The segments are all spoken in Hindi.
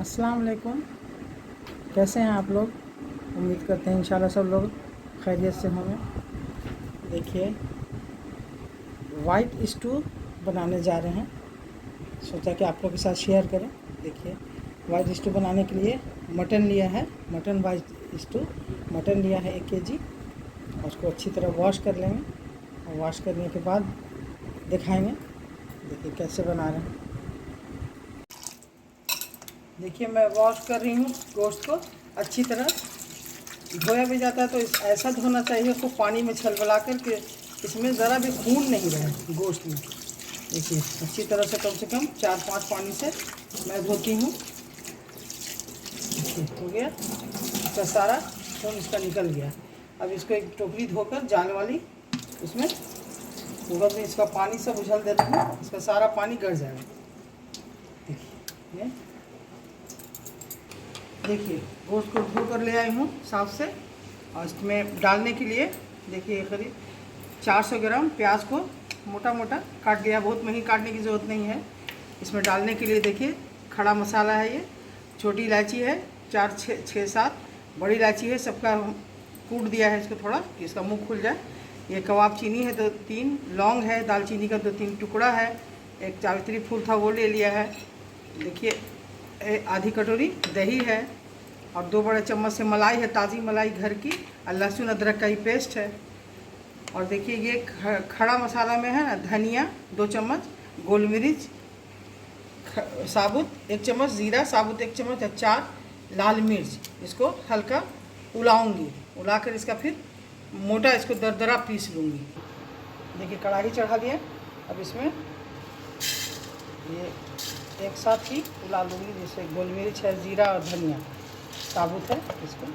अस्सलाम वालेकुम। कैसे हैं आप लोग? उम्मीद करते हैं इंशाल्लाह सब लोग खैरियत से होंगे। देखिए, वाइट स्टू बनाने जा रहे हैं, सोचा कि आप लोग के साथ शेयर करें। देखिए, वाइट स्टू बनाने के लिए मटन लिया है, मटन वाइट स्टू मटन लिया है 1 kg। उसको अच्छी तरह वॉश कर लेंगे और वॉश करने के बाद दिखाएंगे। देखिए कैसे बना रहे हैं। देखिए, मैं वॉश कर रही हूँ गोश्त को अच्छी तरह। धोया भी जाता है तो ऐसा धोना चाहिए उसको, पानी में छलबला कर के इसमें ज़रा भी खून नहीं रहे गोश्त में। देखिए, अच्छी तरह से कम 4-5 पानी से मैं धोती हूँ। देखिए, हो गया, इसका सारा खून इसका निकल गया। अब इसको एक टोकरी धोकर जाल वाली, उसमें पूरा में इसका पानी सब उछल देती हूँ, इसका सारा पानी गिर जाएगा। देखिए देखिए गोश्त को धो कर ले आई हूँ साफ से। और इसमें डालने के लिए देखिए करीब 400 ग्राम प्याज को मोटा मोटा काट लिया। बहुत महीन काटने की ज़रूरत नहीं है। इसमें डालने के लिए देखिए खड़ा मसाला है, ये छोटी इलायची है 4-6-7, बड़ी इलायची है, सबका कूट दिया है इसको थोड़ा कि इसका मुंह खुल जाए। ये कबाब चीनी है 2-3, लौंग है दालचीनी का 2-3 टुकड़ा है, एक जावित्री फूल था वो ले लिया है। देखिए, आधी कटोरी दही है और 2 बड़े चम्मच से मलाई है, ताज़ी मलाई घर की, और लहसुन अदरक का ही पेस्ट है। और देखिए ये खड़ा मसाला में है ना, धनिया 2 चम्मच, गोल मिर्च साबुत 1 चम्मच, ज़ीरा साबुत 1 चम्मच, और 4 लाल मिर्च। इसको हल्का उलाऊंगी, उलाकर इसका फिर मोटा इसको दरदरा पीस लूँगी। देखिए कढ़ाई चढ़ा दिया। अब इसमें ये एक साथ ही उला लूँगी, जैसे गोल मिर्च है, ज़ीरा और धनिया साबुत है। इसको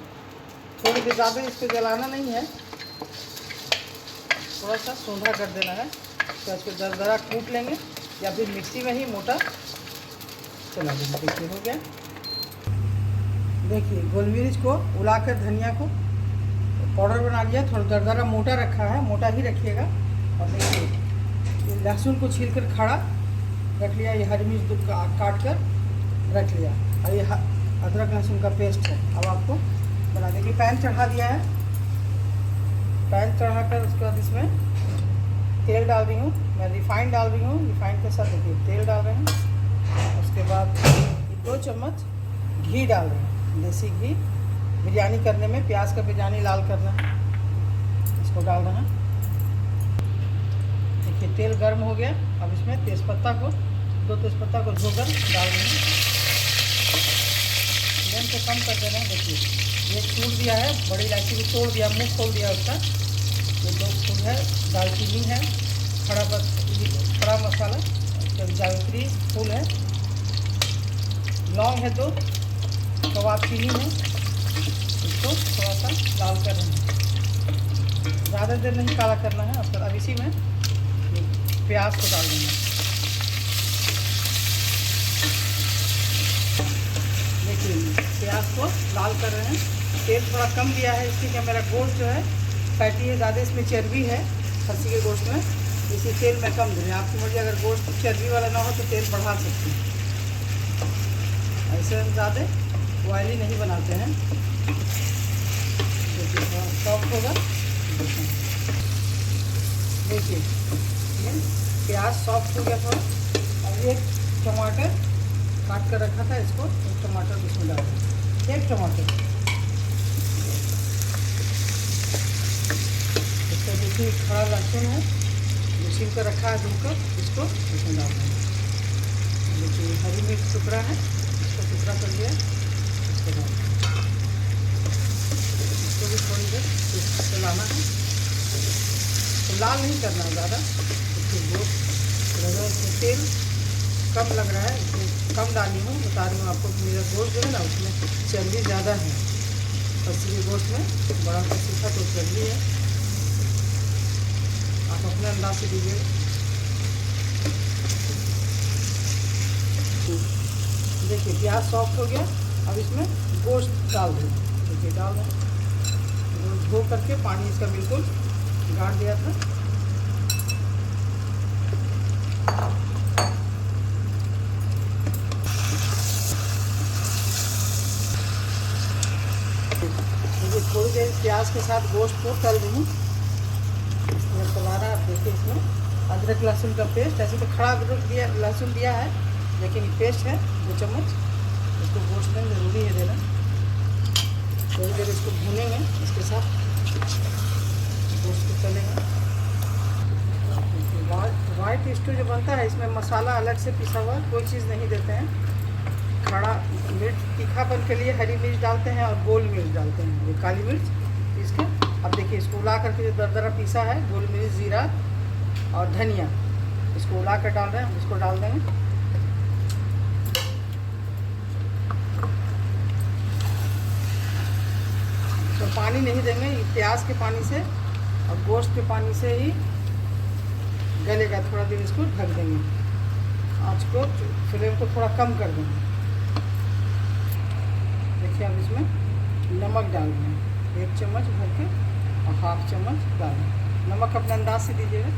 थोड़ी देर ज़्यादा इसको जलाना नहीं है, थोड़ा सा सूंधा कर देना है। तो इसको दरदरा कूट लेंगे या फिर मिक्सी में ही मोटा चला देंगे। देखिए हो गया। देखिए गोल मिर्च को उलाकर धनिया को पाउडर बना लिया, थोड़ा दरदरा मोटा रखा है, मोटा ही रखिएगा। और देखिए लहसुन को छील कर खड़ा रख लिया, ये हरी मिर्च काट कर रख लिया, और ये अदरक लहसुन का पेस्ट है। अब आपको बना देंगे। पैन चढ़ा दिया है, पैन चढ़ाकर उसके बाद इसमें तेल डाल रही हूँ मैं, रिफाइंड डाल रही हूँ। रिफाइंड के साथ देखिए तेल डाल रहे हैं। उसके बाद 2 चम्मच घी डाल रहे हैं, देसी घी। बिरयानी करने में प्याज का बिरयानी लाल करना है, इसको डाल रहे हैं। देखिए तेल गर्म हो गया। अब इसमें तेज़पत्ता को 2 तेज़पत्ता को धोकर डाल रहे हैं। फ्लेम को कम कर देना है। देखिए ये तोड़ दिया है, बड़ी इलायची भी तोड़ दिया, मुंह खोल दिया उसका। ये 2 फूल है, दालचीनी है, खड़ा मसाला, जावित्री फूल है, लौंग है 2, कबाब चीनी है। इसको थोड़ा सा लाल कर रहे हैं, ज़्यादा देर नहीं काला करना है। अब इसी में प्याज को डाल देंगे। देखिए प्याज को लाल कर रहे हैं। तेल थोड़ा कम दिया है इसलिए कि मेरा गोश्त जो है फैटी है, ज़्यादा इसमें चर्बी है खस्सी के गोश्त में, इसी तेल में कम दे रहे हैं। आपकी मर्जी, अगर गोश्त चर्बी वाला ना हो तो तेल बढ़ा सकती है। ऐसे हम ज़्यादा ऑयली नहीं बनाते हैं। देखिए थोड़ा सॉफ्ट होगा। देखिए प्याज सॉफ्ट हो गया थोड़ा। अब 1 टमाटर काट कर रखा था, इसको 1 टमाटर इसमें डाल दें, 1 टमाटर। इसको देखिए खड़ा लहसुन है, छील कर रखा है धोकर, इसको इसमें डाल दें। देखिए हरी मिर्च टुकड़ा है, इसको टुकड़ा कर दिया, इसको डाल दें। इसको भी थोड़ी देर चलाना है, तो लाल नहीं करना है ज़्यादा। इसके गोश्त इसमें तेल कम लग रहा है, इसमें कम डाली हूँ। बता रही हूँ आपको कि मेरा गोश्त जो है ना उसमें चर्बी ज़्यादा है। खस्सी के गोश्त में बड़ा खस्सी था तो चर्बी है, आप अपने अंदाज से दीजिए। देखिए प्याज सॉफ्ट हो गया। अब इसमें गोश्त डाल दें। देखिए डाल दें, गोश्त धो करके पानी इसका बिल्कुल गाड़ दिया था। प्याज के साथ गोश्त को तल रही हूँ। इसमें चला रहा है, देखिए इसमें अदरक लहसुन का पेस्ट, ऐसे तो खड़ा अदरक दिया, लहसुन दिया है, लेकिन ये पेस्ट है 2 चम्मच। इसको गोश्त में ज़रूरी है देना। थोड़ी देर इसको भूनेंगे, इसके साथ गोश्त को चलेगा। वाइट स्टू जो बनता है इसमें मसाला अलग से पिसा हुआ कोई चीज़ नहीं देते हैं। खड़ा मिर्च तीखापन के लिए हरी मिर्च डालते हैं और गोल मिर्च डालते हैं, ये काली मिर्च पीस के। अब देखिए इसको उला करके जो दरदरा पीसा है, गोल मिर्च, जीरा और धनिया, इसको उला कर डाल रहे हैं, इसको डाल देंगे। तो पानी नहीं देंगे, ये प्याज के पानी से और गोश्त के पानी से ही गलेगा। थोड़ा देर इसको ढक देंगे, आँच को, फ्लेम को थोड़ा कम कर देंगे। देखिए अब इसमें नमक डाल दें, 1 चम्मच भर के और 1/2 चम्मच डाल दें। नमक अपने अंदाज से दीजिएगा।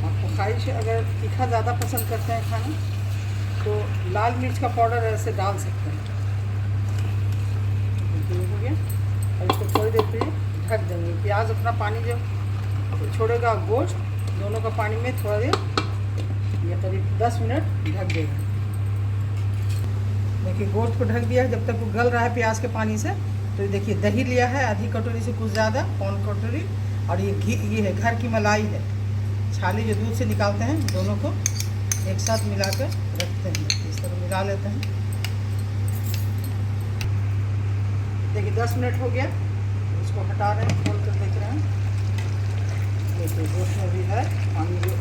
आपको ख्वाहिश अगर तीखा ज़्यादा पसंद करते हैं खाना तो लाल मिर्च का पाउडर ऐसे डाल सकते हैं। हो गया, और इसको थोड़ी देर के लिए ढक देंगे। प्याज अपना पानी जो छोड़ेगा, गोश्त दोनों का पानी में थोड़ा देर, ये करीब 10 मिनट ढक देगा। देखिए गोश्त को ढक दिया है, जब तक वो गल रहा है प्याज के पानी से। तो देखिए दही लिया है आधी कटोरी से कुछ ज़्यादा, पौन कटोरी, और ये घी, ये है घर की मलाई है, छाली जो दूध से निकालते हैं, दोनों को एक साथ मिला कर रखते हैं। इस तरह मिला लेते हैं। देखिए 10 मिनट हो गया, इसको हटा रहे हैं, खोल कर देख रहे हैं। देखिए गोश्त में भी है पानी जो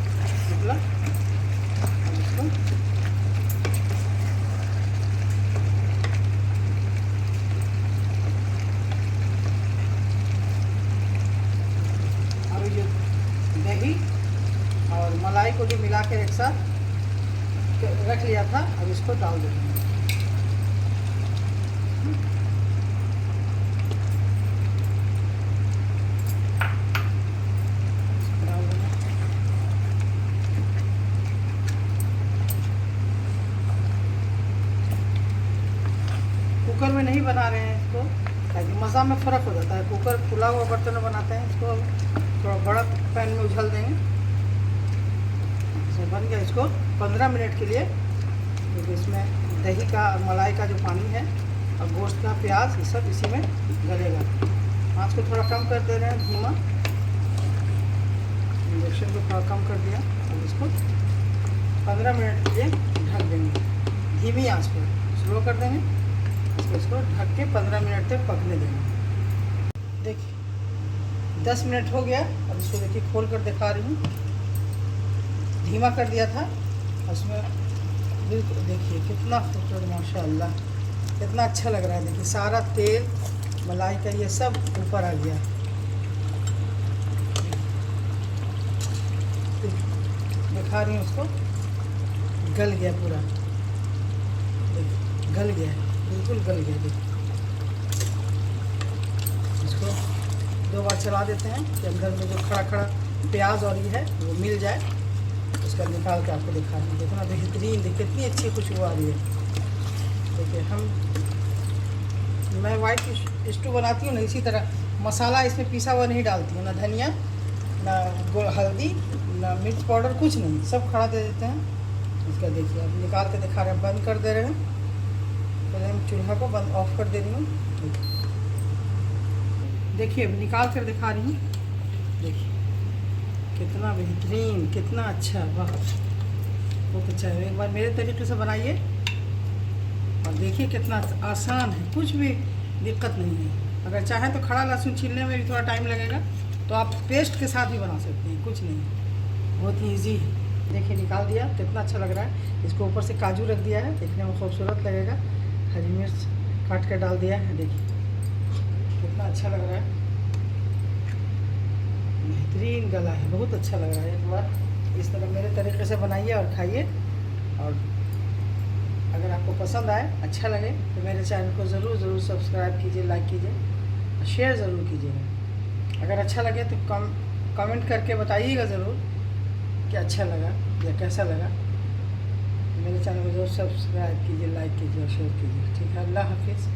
निकला, इसको अभी जो दही और मलाई को जो मिला के एक साथ रख लिया था, अब इसको डाल देंगे। कुकर में नहीं बना रहे हैं इसको, ताकि मज़ा में फ़र्क हो जाता है। कुकर खुला हुआ बर्तन में बनाते हैं, इसको थोड़ा बड़ा पैन में उछल देंगे। इसमें बन गया। इसको 15 मिनट के लिए, क्योंकि इसमें दही का और मलाई का जो पानी है और गोश्त का, प्याज, ये सब इसी में गलेगा। आँच को थोड़ा कम कर दे रहे हैं, धीमा, इंडक्शन को थोड़ा कम कर दिया। अब इसको 15 मिनट के लिए ढक देंगे, धीमी आँच पर, स्लो कर देंगे। इसको ढक के 15 मिनट तक पकने देंगे। देखिए 10 मिनट हो गया। अब इसको देखिए खोल कर दिखा रही हूँ। धीमा कर दिया था, उसमें बिल्कुल देखिए कितना खूबसूरत, माशाअल्लाह, कितना अच्छा लग रहा है। देखिए सारा तेल, मलाई का ये सब ऊपर आ गया। दिखा रही हूँ, उसको गल गया पूरा, गल गया है, बिल्कुल गल गया। देखिए इसको 2 बार चला देते हैं कि अंदर में जो खड़ा खड़ा प्याज और ये है वो मिल जाए। उसका निकाल के आपको दिखा रही हूँ। देखो ना बेहतरीन, देखिए कितनी अच्छी खुशबू आ रही है। देखिए मैं वाइट स्टू बनाती हूँ ना, इसी तरह मसाला इसमें पिसा हुआ नहीं डालती हूँ, ना धनिया, ना हल्दी, ना मिर्च पाउडर, कुछ नहीं, सब खड़ा दे देते हैं। इसका देखिए अब निकाल के दिखा रहे हैं, बंद कर दे रहे हैं। फ्लेम चूल्हा को बंद ऑफ कर दे रही हूँ। देखिए अब निकाल कर दिखा रही हूँ। देखिए कितना बेहतरीन, कितना अच्छा, वाह बहुत अच्छा है। एक बार मेरे तरीके से बनाइए और देखिए कितना आसान है, कुछ भी दिक्कत नहीं है। अगर चाहें तो खड़ा लहसुन छीलने में भी थोड़ा टाइम लगेगा, तो आप पेस्ट के साथ भी बना सकते हैं, कुछ नहीं, बहुत ही ईजी है। देखिए निकाल दिया, कितना अच्छा लग रहा है। इसको ऊपर से काजू रख दिया है, देखने में खूबसूरत लगेगा। हरी मिर्च काट कर डाल दिया है, देखिए कितना अच्छा लग रहा है, बेहतरीन गला है, बहुत अच्छा लग रहा है। एक बार इस तरह मेरे तरीके से बनाइए और खाइए, और अगर आपको पसंद आए, अच्छा लगे, तो मेरे चैनल को ज़रूर सब्सक्राइब कीजिए, लाइक कीजिए और शेयर ज़रूर कीजिएगा। अगर अच्छा लगे तो कमेंट करके बताइएगा ज़रूर कि अच्छा लगा या कैसा लगा। मेरे चैनल को जरूर सब्सक्राइब कीजिए, लाइक कीजिए और शेयर कीजिए। ठीक है, अल्लाह हाफिज़।